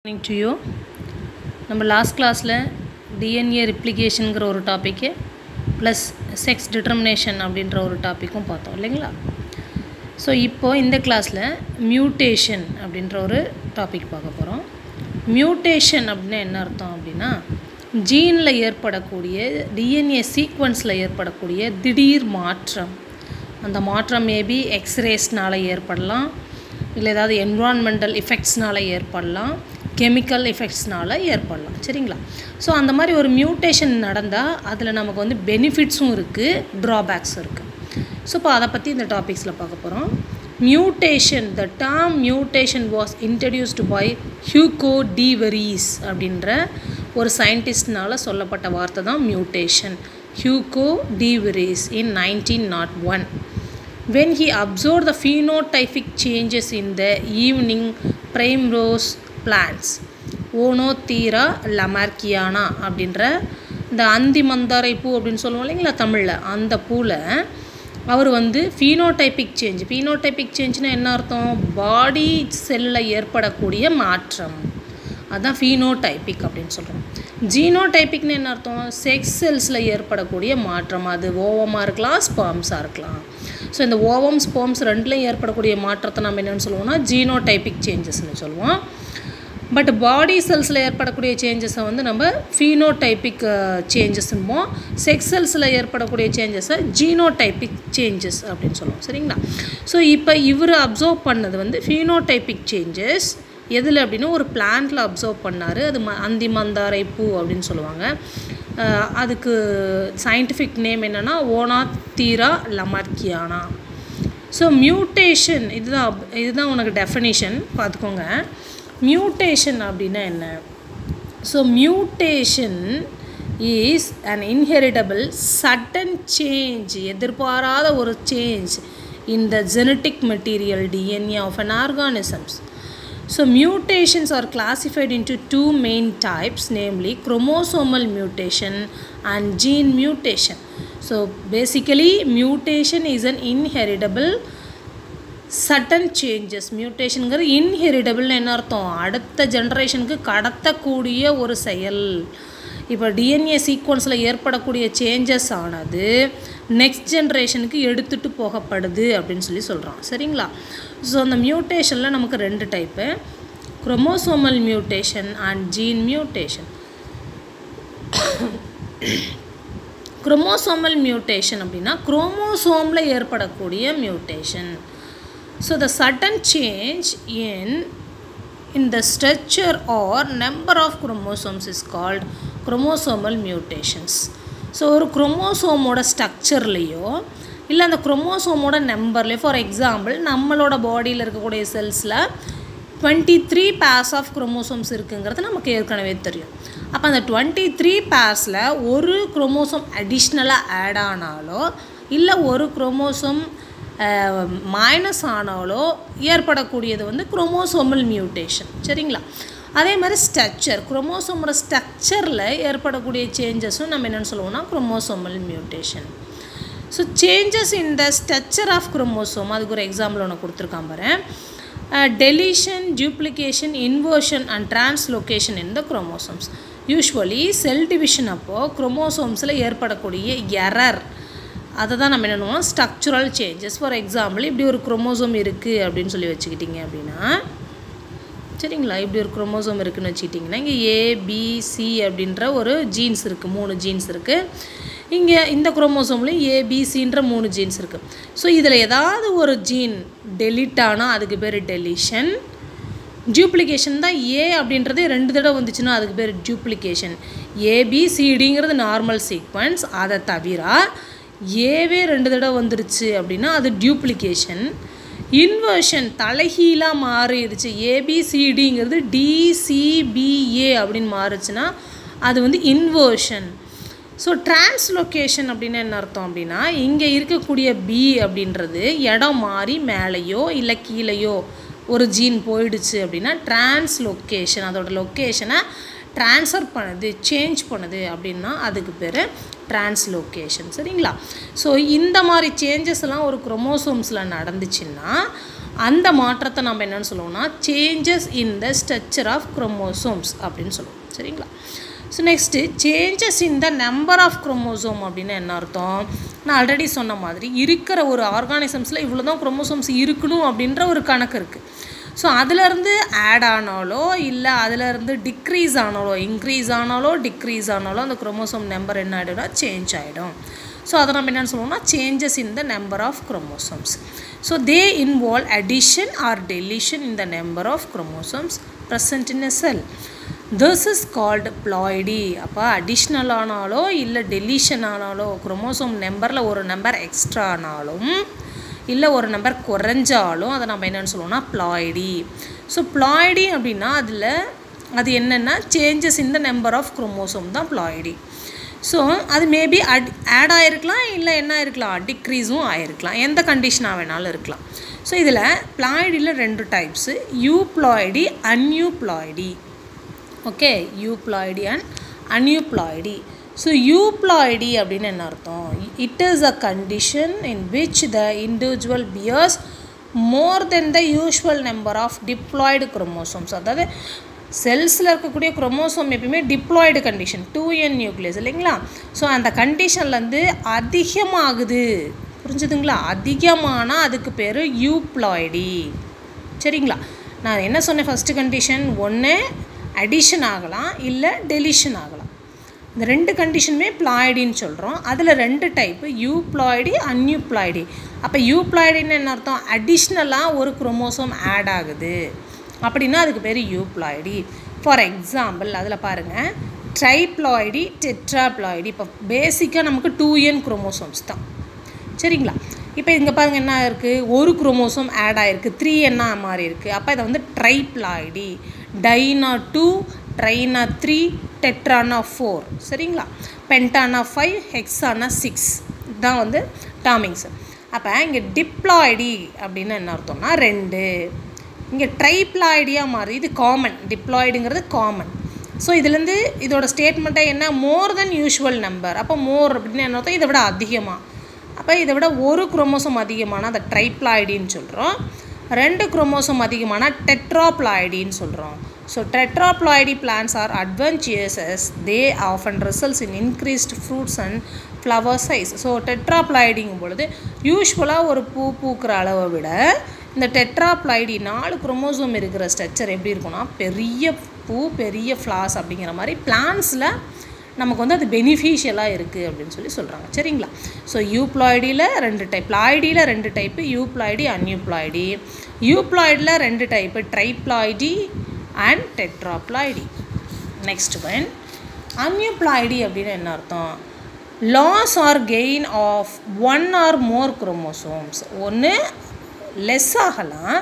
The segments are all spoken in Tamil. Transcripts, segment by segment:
Morning to you. நம்ம லாஸ்ட் கிளாஸில் டிஎன்ஏ ரிப்ளிகேஷனுங்கிற ஒரு டாப்பிக்கு ப்ளஸ் செக்ஸ் டிட்டர்மினேஷன் அப்படின்ற ஒரு டாப்பிக்கும் பார்த்தோம் இல்லைங்களா. ஸோ இப்போது இந்த கிளாஸில் மியூட்டேஷன் அப்படின்ற ஒரு டாபிக் பார்க்க போகிறோம். மியூட்டேஷன் அப்படின்னா என்ன அர்த்தம் அப்படின்னா, ஜீனில் ஏற்படக்கூடிய டிஎன்ஏ சீக்வன்ஸில் ஏற்படக்கூடிய திடீர் மாற்றம். அந்த மாற்றம் மேபி எக்ஸ்ரேஸ்னால் ஏற்படலாம், இல்லை ஏதாவது என்விரான்மெண்டல் எஃபெக்ட்ஸ்னால் ஏற்படலாம், கெமிக்கல் எஃபெக்ட்ஸ்னால் ஏற்படலாம். சரிங்களா. ஸோ அந்த மாதிரி ஒரு மியூட்டேஷன் நடந்தால் அதில் நமக்கு வந்து பெனிஃபிட்ஸும் இருக்குது, ட்ராபேக்ஸும் இருக்குது. ஸோ இப்போ அதை பற்றி இந்த டாபிக்ஸில் பார்க்க போகிறோம். Mutation, the term mutation was introduced by Hugo de Vries அப்படின்ற ஒரு சயின்டிஸ்ட்னால் சொல்லப்பட்ட வார்த்தை தான் mutation. Hugo de Vries in 1901. When he observed the phenotypic changes in the evening primrose plants, ஓனோத்தீரா லமார்க்கியானா அப்படின்ற இந்த அந்தி மந்தாரை பூ அப்படின்னு சொல்லுவோம் இல்லைங்களா தமிழில், அந்த பூவில் அவர் வந்து ஃபீனோடைபிக் சேஞ்ச்னால் என்ன அர்த்தம்? பாடி செல்லில் ஏற்படக்கூடிய மாற்றம், அதுதான் ஃபீனோடைபிக் அப்படின்னு சொல்கிறோம். ஜீனோடைபிக்னு என்ன அர்த்தம்? செக்ஸ் செல்ஸில் ஏற்படக்கூடிய மாற்றம், அது ஓவமாக இருக்கலாம், ஸ்பெர்ம்ஸாக இருக்கலாம். ஸோ இந்த ஓவம் ஸ்பெர்ம்ஸ் ரெண்டுலையும் ஏற்படக்கூடிய மாற்றத்தை நம்ம என்னென்னு சொல்லுவோம்னா ஜீனோடைபிக் சேஞ்சஸ்ன்னு சொல்லுவோம். பட் பாடி செல்ஸில் ஏற்படக்கூடிய சேஞ்சஸை வந்து நம்ம ஃபீனோடைபிக் சேஞ்சஸ்ன்போம். செக்ஸ் செல்ஸில் ஏற்படக்கூடிய சேஞ்சஸை ஜீனோடைபிக் சேஞ்சஸ் அப்படின்னு சொல்லுவோம். சரிங்களா. ஸோ இப்போ இவர் அப்சர்வ் பண்ணது வந்து ஃபீனோடைபிக் சேஞ்சஸ் எதில் அப்படின்னா ஒரு பிளான்ட்டில் அப்சர்வ் பண்ணார். அது அந்தி மந்தாரை பூ அப்படின்னு சொல்லுவாங்க. அதுக்கு சயின்டிஃபிக் நேம் என்னென்னா ஓனாத்தீரா லமார்க்கியானா. ஸோ மியூட்டேஷன் இதுதான் உனக்கு டெஃபினிஷன் பார்த்துக்கோங்க. மியூட்டேஷன் அப்படின்னா என்ன? So mutation is an inheritable sudden change, எதிர்பாராத ஒரு change in the genetic material DNA of an organisms. So mutations are classified into two main types, namely chromosomal mutation and gene mutation. So basically mutation is an inheritable sudden changes. Mutation inheritable என்ன அர்த்தம்? அடுத்த ஜெனரேஷனுக்கு கடத்தக்கூடிய ஒரு செயல். இப்போ டிஎன்ஏ சீக்வன்ஸில் ஏற்படக்கூடிய சேஞ்சஸ் ஆனது நெக்ஸ்ட் ஜென்ரேஷனுக்கு எடுத்துகிட்டு போகப்படுது அப்படின்னு சொல்கிறான். சரிங்களா. ஸோ அந்த மியூட்டேஷனில் நமக்கு ரெண்டு type, chromosomal mutation and gene mutation. Chromosomal mutation அப்படின்னா குரோமோசோமில் ஏற்படக்கூடிய mutation. So the sudden change in the structure or number of chromosomes is called chromosomal mutations. So ஒரு குரோமோசோமோட ஸ்ட்ரக்சர்லேயோ இல்லை அந்த குரோமோசோமோட நம்பர்லேயோ, ஃபார் எக்ஸாம்பிள் நம்மளோட பாடியில் இருக்கக்கூடிய செல்ஸில் 23 pairs ஆஃப் குரோமோசோம்ஸ் இருக்குங்கிறது நமக்கு ஏற்கனவே தெரியும். அப்போ அந்த 23 pairsல ஒரு குரோமோசோம் அடிஷ்னலாக ஆட் ஆனாலோ இல்லை ஒரு குரோமோசோம் மைனஸ் ஆனாலோ ஏற்படக்கூடியது வந்து குரோமோசோமல் மியூட்டேஷன். சரிங்களா. அதே மாதிரி ஸ்ட்ரக்சர், குரோமோசோமோட ஸ்ட்ரக்சரில் ஏற்படக்கூடிய சேஞ்சஸும் நம்ம என்னென்னு சொல்லுவோம்னா குரோமோசோமல் மியூட்டேஷன். So changes in the structure of chromosome, அதுக்கு ஒரு எக்ஸாம்பிள் ஒன்று கொடுத்துருக்கான் பாரு. Deletion, duplication, inversion and translocation in the chromosomes. Usually cell division அப்போது குரோமோசோம்ஸில் ஏற்படக்கூடிய எரர், அதை தான் நம்ம என்னென்னுவோம் ஸ்ட்ரக்சுரல் சேஞ்சஸ். ஃபார் எக்ஸாம்பிள் இப்படி ஒரு குரோமோசோம் இருக்குது அப்படின்னு சொல்லி வச்சுக்கிட்டிங்க அப்படின்னா, சரிங்களா, இப்படி ஒரு குரோமோசோம் இருக்குதுன்னு வச்சுக்கிட்டிங்கன்னா இங்கே ஏபிசி அப்படின்ற ஒரு ஜீன்ஸ் இருக்குது, 3 ஜீன்ஸ் இருக்குது. இங்கே இந்த குரோமோசோம்லேயும் ஏபிசின்ற 3 ஜீன்ஸ் இருக்குது. ஸோ இதில் ஏதாவது ஒரு ஜீன் டெலிட் ஆனால் அதுக்கு பேர் டெலிஷன். டியூப்ளிகேஷன் தான் ஏ அப்படின்றது 2 தடவை வந்துச்சுன்னா அதுக்கு பேர் டியூப்ளிகேஷன். ஏபிசிடிங்கிறது நார்மல் சீக்வன்ஸ், அதை தவிர ஏவே 2 தடவை வந்துருச்சு அப்படின்னா அது டியூப்ளிகேஷன். இன்வர்ஷன் தலைகீழாக மாறிடுச்சு, ஏபிசிடிங்கிறது டிசிபிஏ அப்படின்னு மாறுச்சுன்னா அது வந்து இன்வர்ஷன். ஸோ டிரான்ஸ்லோகேஷன் அப்படின்னு என்ன அர்த்தம் அப்படின்னா, இங்கே இருக்கக்கூடிய பி அப்படின்றது இடம் மாறி மேலேயோ இல்லை கீழேயோ ஒரு ஜீன் போயிடுச்சு அப்படின்னா டிரான்ஸ்லோகேஷன், அதோட லொக்கேஷனை ட்ரான்ஸ்ஃபர் பண்ணுது, சேஞ்ச் பண்ணுது அப்படின்னா அதுக்கு பேர் டிரான்ஸ்லோகேஷன். சரிங்களா. ஸோ இந்த மாதிரி சேஞ்சஸ்லாம் ஒரு குரோமோசோம்ஸில் நடந்துச்சுன்னா அந்த மாற்றத்தை நம்ம என்னென்னு சொல்லுவோம்னா changes in the structure of chromosomes அப்படின்னு சொல்லுவோம். சரிங்களா? So next changes in the number of chromosome அப்படின்னு என்ன அர்த்தம்? நான் ஆல்ரெடி சொன்ன மாதிரி இருக்கிற ஒரு ஆர்கானிசம்ஸில் இவ்வளோ தான் குரோமோசோம்ஸ் இருக்கணும் அப்படின்ற ஒரு கணக்கு இருக்குது. ஸோ அதிலேருந்து ஆட் ஆனாலோ இல்லை அதிலேருந்து டிக்ரீஸ் ஆனாலோ இன்க்ரீஸ் ஆனாலோ டிக்ரீஸ் ஆனாலோ அந்த குரோமோசோம் நம்பர் என்ன ஆகிடும்னா சேஞ்ச் ஆகிடும். ஸோ அதை நம்ம என்னென்னு சொல்லுவோம்னா changes in the number of chromosomes. So they involve addition or deletion in the number of chromosomes present in a cell. This is called ploidy. அப்போ அடிஷ்னல் ஆனாலோ இல்லை டெலிஷன் ஆனாலோ குரோமோசோம் நம்பரில் ஒரு நம்பர் எக்ஸ்ட்ரா ஆனாலும் இல்லை ஒரு நம்பர் குறைஞ்சாலும் அதை நம்ம என்னென்னு சொல்லுவோம்னா ப்ளாய்டி. ஸோ ப்ளாய்டி அப்படின்னா அது என்னென்னா changes in the number of chromosome தான் ப்ளாய்டி. ஸோ அது மேபி ஆட் ஆகிருக்கலாம் இல்லை என்ன ஆகிருக்கலாம் டிக்ரீஸும் ஆகிருக்கலாம், எந்த கண்டிஷனாக வேணாலும் இருக்கலாம். ஸோ இதில் ப்ளாய்டியில் 2 types, euploidy aneuploidy. Okay, euploidy and aneuploidy. So euploidy அப்படின்னு என்ன அர்த்தம்? It is a condition in which the individual bears more than the usual number of diploid chromosomes. அதாவது செல்ஸில் இருக்கக்கூடிய குரோமோசோம் எப்பயுமே டிப்ளாய்டு கண்டிஷன் 2n நியூக்ளியஸ் இல்லைங்களா? ஸோ அந்த கண்டிஷன்லேருந்து அதிகமாகுது, புரிஞ்சுதுங்களா? அதிகமானால் அதுக்கு பேர் யூப்ளாய்டி. சரிங்களா? நான் என்ன சொன்னேன்? ஃபஸ்ட்டு கண்டிஷன் ஒன்று அடிஷன் ஆகலாம் இல்லை டெலிஷன் ஆகலாம். இந்த 2 கண்டிஷனுமே ப்ளாய்டின்னு சொல்கிறோம். அதில் 2 டைப்பு, யூப்ளாய்டி அன்யூப்ளாய்டி. அப்போ யூப்ளாய்டின்னு என்ன அர்த்தம்? அடிஷ்னலாக ஒரு குரோமோசோம் ஆட் ஆகுது அப்படின்னா அதுக்கு பேர் யூப்ளாய்டி. ஃபார் எக்ஸாம்பிள் அதில் பாருங்கள், ட்ரைப்ளாய்டி டெட்ராப்ளாய்டி. இப்போ பேசிக்காக நமக்கு 2n குரோமோசோம்ஸ் தான். சரிங்களா? இப்போ இங்கே பாருங்கள் என்ன இருக்குது, ஒரு குரோமோசோம் ஆட் ஆகிருக்கு, 3n மாதிரி இருக்குது. அப்போ இதை வந்து ட்ரைப்ளாய்டி. டைனா 2, ட்ரைனா 3, டெட்ரானா 4. சரிங்களா? பென்டானா 5, ஹெக்ஸானா 6. இதுதான் வந்து டாமிங்ஸ். அப்போ இங்கே டிப்ளாய்டி அப்படின்னு என்ன அர்த்தம்னா 2. இங்கே ட்ரைப்ளாய்டியாக மாறுது, இது காமன். டிப்ளாய்டுங்கிறது காமன். ஸோ இதுலேருந்து இதோட ஸ்டேட்மெண்ட்டை என்ன? மோர் தென் யூஷுவல் நம்பர். அப்போ மோர் அப்படின்னு என்ன அர்த்தம்? இதை விட அதிகமாக. அப்போ இதை விட ஒரு குரோமோசோம் அதிகமான அதை ட்ரைப்ளாய்டின்னு சொல்கிறோம். 2 குரோமோசோம் அதிகமான டெட்ராப்ளாய்டின்னு சொல்கிறோம். So tetraploidy plants are adventures as they often results in increased fruits and flower size. So டெட்ராப்ளாய்டிங்கும் பொழுது யூஸ்வலாக ஒரு பூ பூக்கிற அளவை விட இந்த டெட்ராப்ளாய்டி 4 குரோமோசோம் இருக்கிற ஸ்ட்ரக்சர் எப்படி இருக்குன்னா பெரிய பூ பெரிய ஃப்ளார்ஸ் அப்படிங்கிற மாதிரி பிளான்ஸில் நமக்கு வந்து அது பெனிஃபிஷியலாக இருக்குது அப்படின்னு சொல்கிறாங்க. சரிங்களா? ஸோ யூப்ளாய்டியில் 2 டைப், ப்ளாய்டியில் 2 டைப்பு, யூப்ளாய்டி அன்யூப்ளாய்டி. யூப்ளாய்டில் 2 type, triploidy and tetraploidy. Next one aneuploidy அப்படின்னு என்ன அர்த்தம்? Loss or gain of 1 or more chromosomes. ஒன்று லெஸ் ஆகலாம்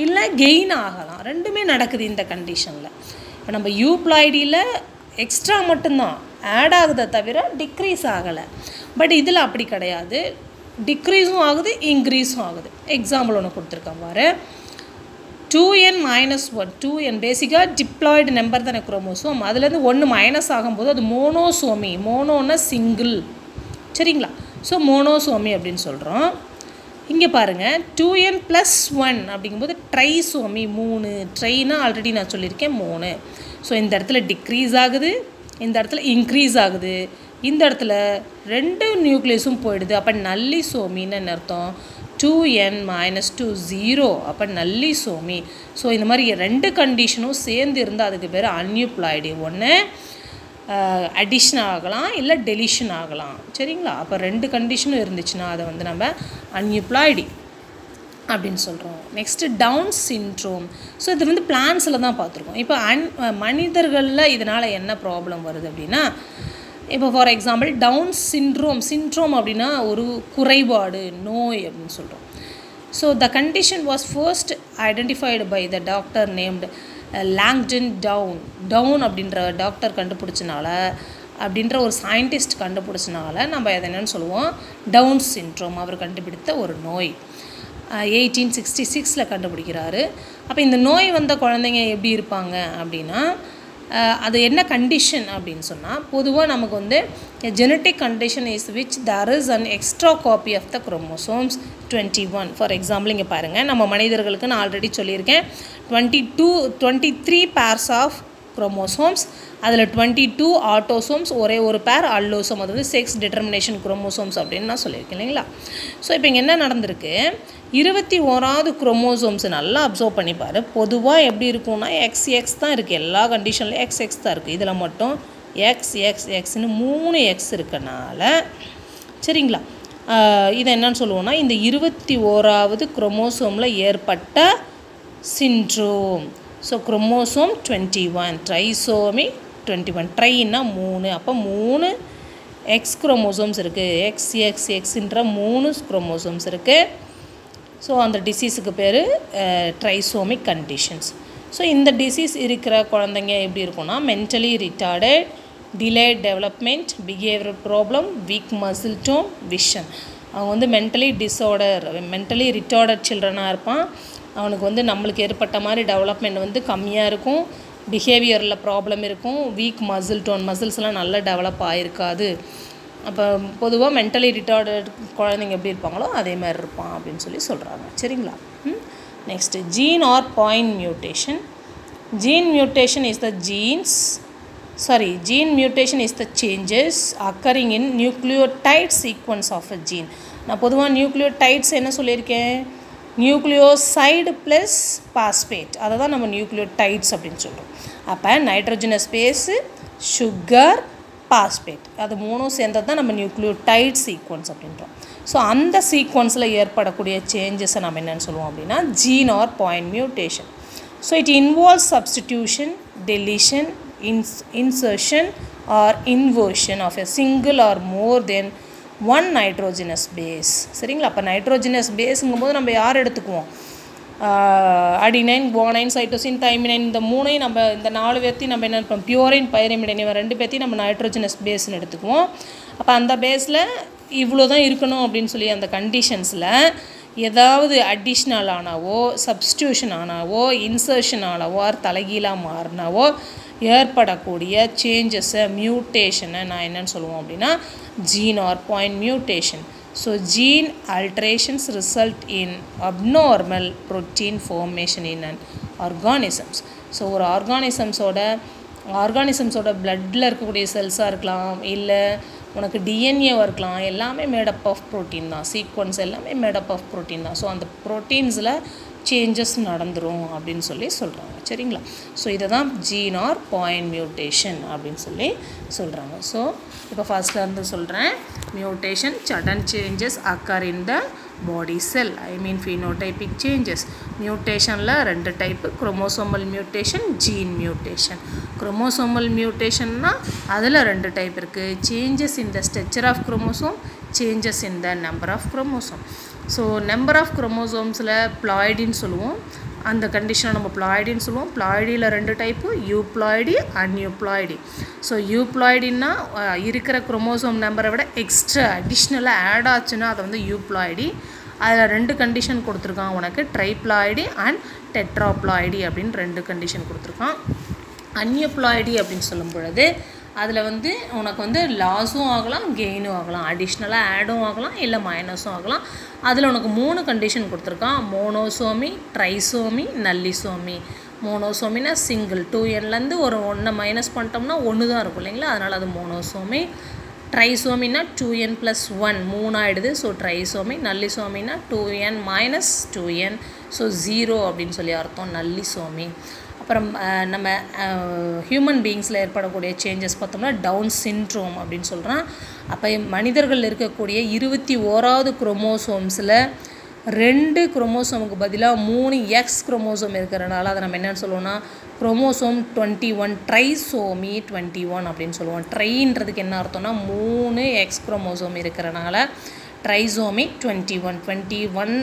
இல்லை கெயின் ஆகலாம், ரெண்டுமே நடக்குது இந்த கண்டிஷனில். இப்போ நம்ம யூப்ளாய்டியில் எக்ஸ்ட்ரா மட்டும்தான் ஆட் ஆகுதை தவிர டிக்ரீஸ் ஆகலை. பட் இதில் அப்படி கிடையாது, டிக்ரீஸும் ஆகுது இன்க்ரீஸும் ஆகுது. எக்ஸாம்பிள் ஒன்று கொடுத்துருக்கேன் பாரு. 2n - 1. 2n பேசிக்காக டிப்ளாய்டு நம்பர் தானே குரோமோசோம். அதுலேருந்து 1 மைனஸ் ஆகும்போது அது மோனோசோமி. மோனோன்னா சிங்கிள். சரிங்களா? ஸோ மோனோசோமி அப்படின்னு சொல்கிறோம். இங்கே பாருங்கள் 2n + 1 அப்படிங்கும்போது ட்ரைசோமி 3. ட்ரைனா ஆல்ரெடி நான் சொல்லியிருக்கேன் 3. ஸோ இந்த இடத்துல டிக்ரீஸ் ஆகுது, இந்த இடத்துல இன்க்ரீஸ் ஆகுது, இந்த இடத்துல 2 நியூக்ளியஸும் போயிடுது. அப்போ நல்லிசோமின்னு என்ன அர்த்தம்? 2n - 2 0. அப்போ நல்லிசோமி. ஸோ இந்த மாதிரி 2 கண்டிஷனும் சேர்ந்து இருந்தால் அதுக்கு பேர் அன்யூப்ளாய்டி. ஒன்று அடிஷன் ஆகலாம் இல்லை டெலிஷன் ஆகலாம். சரிங்களா? அப்போ 2 கண்டிஷனும் இருந்துச்சுன்னா அதை வந்து நம்ம அன்யூப்ளாய்டி அப்படின்னு சொல்கிறோம். Next down syndrome. ஸோ இது வந்து பிளான்ஸில் தான் பார்த்துருக்கோம். இப்போ மனிதர்களில் இதனால் என்ன ப்ராப்ளம் வருது அப்படின்னா, இப்போ ஃபார் எக்ஸாம்பிள் டவுன் சிண்ட்ரோம் அப்படின்னா ஒரு குறைபாடு, நோய் அப்படின்னு சொல்கிறோம். So the condition was first identified by the doctor named Langdon Down அப்படின்ற டாக்டர் கண்டுபிடிச்சனால, அப்படின்ற ஒரு சயின்டிஸ்ட் கண்டுபிடிச்சனால நம்ம அதை என்னென்னு சொல்லுவோம்? Down syndrome. அவர் கண்டுபிடித்த ஒரு நோய் 1866 கண்டுபிடிக்கிறாரு. அப்போ இந்த நோய் வந்த குழந்தைங்க எப்படி இருப்பாங்க அப்படின்னா அது என்ன கண்டிஷன் அப்படின்னு சொன்னால் பொதுவாக நமக்கு வந்து genetic condition is which there is an extra copy of the chromosomes 21. For example இங்கே பாருங்கள், நம்ம மனிதர்களுக்கு நான் ஆல்ரெடி சொல்லியிருக்கேன் 23 pairs ஆஃப் குரோமோசோம்ஸ், அதில் 22 ஆட்டோசோம்ஸ், ஒரே ஒரு பேர் அல்லோசோம், அது வந்து செக்ஸ் டிட்டர்மினேஷன் குரோமோசோம்ஸ் அப்படின்னு நான் சொல்லியிருக்கேன் இல்லைங்களா. ஸோ இப்போ இங்கே என்ன நடந்திருக்கு, 21வது குரோமோசோம்ஸ் நல்லா அப்சர்வ் பண்ணிப்பார். பொதுவாக எப்படி இருக்கும்னா XX தான் இருக்குது, எல்லா கண்டிஷன்லையும் XX தான் இருக்குது. இதில் மட்டும் XXXன்னு 3 X இருக்கனால சரிங்களா, இதை என்னன்னு சொல்லுவோம்னா இந்த 21வது குரோமோசோமில் ஏற்பட்ட சிண்ட்ரோம். ஸோ குரோமோசோம் 21, ட்ரைசோமி 21, ட்ரைன்னா 3, அப்போ 3 எக்ஸ் குரோமோசோம்ஸ் இருக்குது, XXXன்ற 3 குரோமோசோம்ஸ் இருக்குது. ஸோ அந்த டிசீஸுக்கு பேர் ட்ரைசோமிக் கண்டிஷன்ஸ். ஸோ இந்த டிசீஸ் இருக்கிற குழந்தைங்க எப்படி இருக்கும்னா mentally retarded, delayed development, behaviour problem, weak muscle tone, vision. அவங்க வந்து மென்டலி ரிட்டார்டட் சில்ட்ரனாக இருப்பான். அவனுக்கு வந்து நம்மளுக்கு ஏற்பட்ட மாதிரி டெவலப்மெண்ட் வந்து கம்மியாக இருக்கும், பிஹேவியரில் ப்ராப்ளம் இருக்கும், வீக் மசில் டோன், மசில்ஸ்லாம் நல்லா டெவலப் ஆகிருக்காது. அப்போ பொதுவாக மென்டலி ரிட்டார்டட் குழந்தைங்க எப்படி இருப்பாங்களோ அதே மாதிரி இருப்பான் அப்படின்னு சொல்லி சொல்கிறாங்க சரிங்களா. Next gene or point mutation. Gene mutation is the changes occurring in nucleotide sequence of a gene. நான் பொதுவாக நியூக்ளியோடைட்ஸ் என்ன சொல்லியிருக்கேன், நியூக்ளியோசைடு ப்ளஸ் பாஸ்பேட், அதை தான் நம்ம நியூக்ளியோடைட்ஸ் அப்படின்னு சொல்கிறோம். அப்போ நைட்ரோஜனஸ் பேஸு, சுகர், பாஸ்பேட், அது மூணும் சேர்ந்தது தான் நம்ம நியூக்ளியோடைட் சீக்வன்ஸ் அப்படின்றோம். ஸோ அந்த சீக்வன்ஸில் ஏற்படக்கூடிய சேஞ்சஸை நம்ம என்னென்னு சொல்லுவோம் அப்படின்னா gene or point mutation. So it involves substitution, deletion, insertion or inversion of a single or more than one nitrogenous base. சரிங்களா, அப்போ நைட்ரோஜனஸ் பேஸுங்கும்போது நம்ம யார் எடுத்துக்குவோம், அடினைன், குவானைன், சைட்டோசின், தைமினைன், இந்த மூணையும் நம்ம இந்த 4 பேர்த்தையும் நம்ம என்ன இருப்போம், பியூரைன், பைரிமிடைன், இவன் 2 பேர்த்தையும் நம்ம நைட்ரோஜனஸ் பேஸ்ன்னு எடுத்துக்குவோம். அப்போ அந்த பேஸில் இவ்வளோ தான் இருக்கணும் அப்படின்னு சொல்லி அந்த கண்டிஷன்ஸில் ஏதாவது அடிஷ்னல் ஆனாவோ, சப்ஸ்டியூஷன் ஆனாவோ, இன்சர்ஷன் ஆனாவோ, தலைகீழாக மாறினாவோ ஏற்படக்கூடிய சேஞ்சஸை, மியூட்டேஷனை நான் என்னென்னு சொல்லுவோம் அப்படின்னா gene or point mutation. So gene alterations result in abnormal protein formation in an organisms. So ஒரு ஆர்கானிசம்ஸோட பிளட்டில் இருக்கக்கூடிய செல்ஸாக இருக்கலாம், இல்லை உனக்கு டிஎன்ஏவாக இருக்கலாம், எல்லாமே மேடப் ஆஃப் ப்ரோட்டீன் தான், சீக்வன்ஸ் எல்லாமே மேடப் ஆஃப் ப்ரோட்டீன் தான். ஸோ அந்த ப்ரோட்டீன்ஸில் சேஞ்சஸ் நடந்துரும் அப்படின்னு சொல்லி சொல்கிறாங்க சரிங்களா. ஸோ இதை தான் ஜீன் ஆர் பாயிண்ட் மியூட்டேஷன் அப்படின்னு சொல்லி சொல்கிறாங்க. ஸோ இப்போ ஃபர்ஸ்ட்லேருந்து சொல்கிறேன், mutation sudden changes occur in the body cell, I mean phenotypic changes. மியூட்டேஷனில் 2 type, chromosomal mutation, gene mutation. Chromosomal மியூட்டேஷன்னா அதில் 2 டைப் இருக்குது, changes in the structure of chromosome, changes in the number of chromosome. So number of குரோமோசோம்ஸில் ப்ளாய்டின்னு சொல்லுவோம், அந்த கண்டிஷனை நம்ம ப்ளாய்டின்னு சொல்லுவோம். ப்ளாய்டியில் 2 டைப்பு, யூப்ளாய்டி, அன்யூப்ளாய்டி. ஸோ யூப்ளாய்டின்னா இருக்கிற குரோமோசோம் நம்பரை விட எக்ஸ்ட்ரா அடிஷ்னலாக ஆட் ஆச்சுன்னா அதை வந்து யூப்ளாய்டி. அதில் 2 கண்டிஷன் கொடுத்துருக்கான் உனக்கு, ட்ரைப்ளாய்டி அண்ட் டெட்ராப்ளாய்டி அப்படின்னு 2 கண்டிஷன் கொடுத்துருக்கான். அன்யூப்ளாய்டி அப்படின்னு சொல்லும் பொழுது அதில் வந்து உனக்கு வந்து லாஸும் ஆகலாம், கெயினும் ஆகலாம், அடிஷ்னலாக ஆடும் ஆகலாம், இல்லை மைனஸும் ஆகலாம். அதில் உனக்கு 3 கண்டிஷன் கொடுத்துருக்கான், மோனோசோமி, ட்ரைசோமி, நல்லிசோமி. மோனோசோமினா சிங்கிள், 2nலேருந்து ஒரு 1 மைனஸ் பண்ணிட்டோம்னா 1 தான் இருக்கும் இல்லைங்களா, அதனால் அது மோனோசோமி. ட்ரைசோமினா 2n+1 3 ஆகிடுது, so trisomy. நல்லிசோமினா 2n - 2n, so 0 அப்படின்னு சொல்லி அர்த்தம், நல்லிசோமி. அப்புறம் நம்ம ஹியூமன் பீயிங்ஸில் ஏற்படக்கூடிய சேஞ்சஸ் பார்த்தோம்னா டவுன் சிண்ட்ரோம் அப்படின்னு சொல்கிறான். அப்போ மனிதர்கள் இருக்கக்கூடிய 21வது குரோமோசோம்ஸில் 2 குரோமோசோமுக்கு பதிலாக 3 எக்ஸ் குரோமோசோம் இருக்கிறனால அதை நம்ம என்னென்னு சொல்லுவோம்னா குரோமோசோம் 21, ட்ரைசோமி 21 அப்படின்னு சொல்லுவோம். ட்ரைன்றதுக்கு என்ன அர்த்தம்னா 3 எக்ஸ் குரோமோசோம் இருக்கிறனால ட்ரைசோமி 21.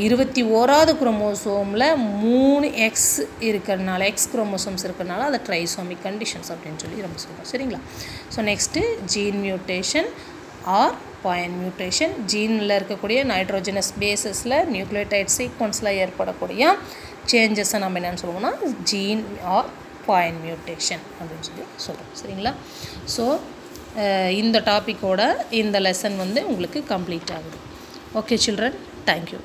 21வது குரோமோசோமில் 3 எக்ஸ் இருக்கிறனால, எக்ஸ் குரோமோசோம்ஸ் இருக்கிறனால அதை ட்ரைசோமிக் கண்டிஷன்ஸ் அப்படின்னு சொல்லி நம்ம சொல்கிறோம் சரிங்களா. So next gene mutation or point mutation. ஜீனில் இருக்கக்கூடிய நைட்ரோஜனஸ் பேஸஸில் நியூக்ளியோடைட் சீக்வன்ஸில் ஏற்படக்கூடிய சேஞ்சஸை நம்ம என்னென்னு சொல்லுவோம்னா ஜீன் ஆர் பாயிண்ட் மியூட்டேஷன் அப்படின்னு சொல்லி சொல்கிறோம். சரிங்களா? ஸோ இந்த டாப்பிக்கோட இந்த லெசன் வந்து உங்களுக்கு கம்ப்ளீட் ஆகுது. Okay children, thank you.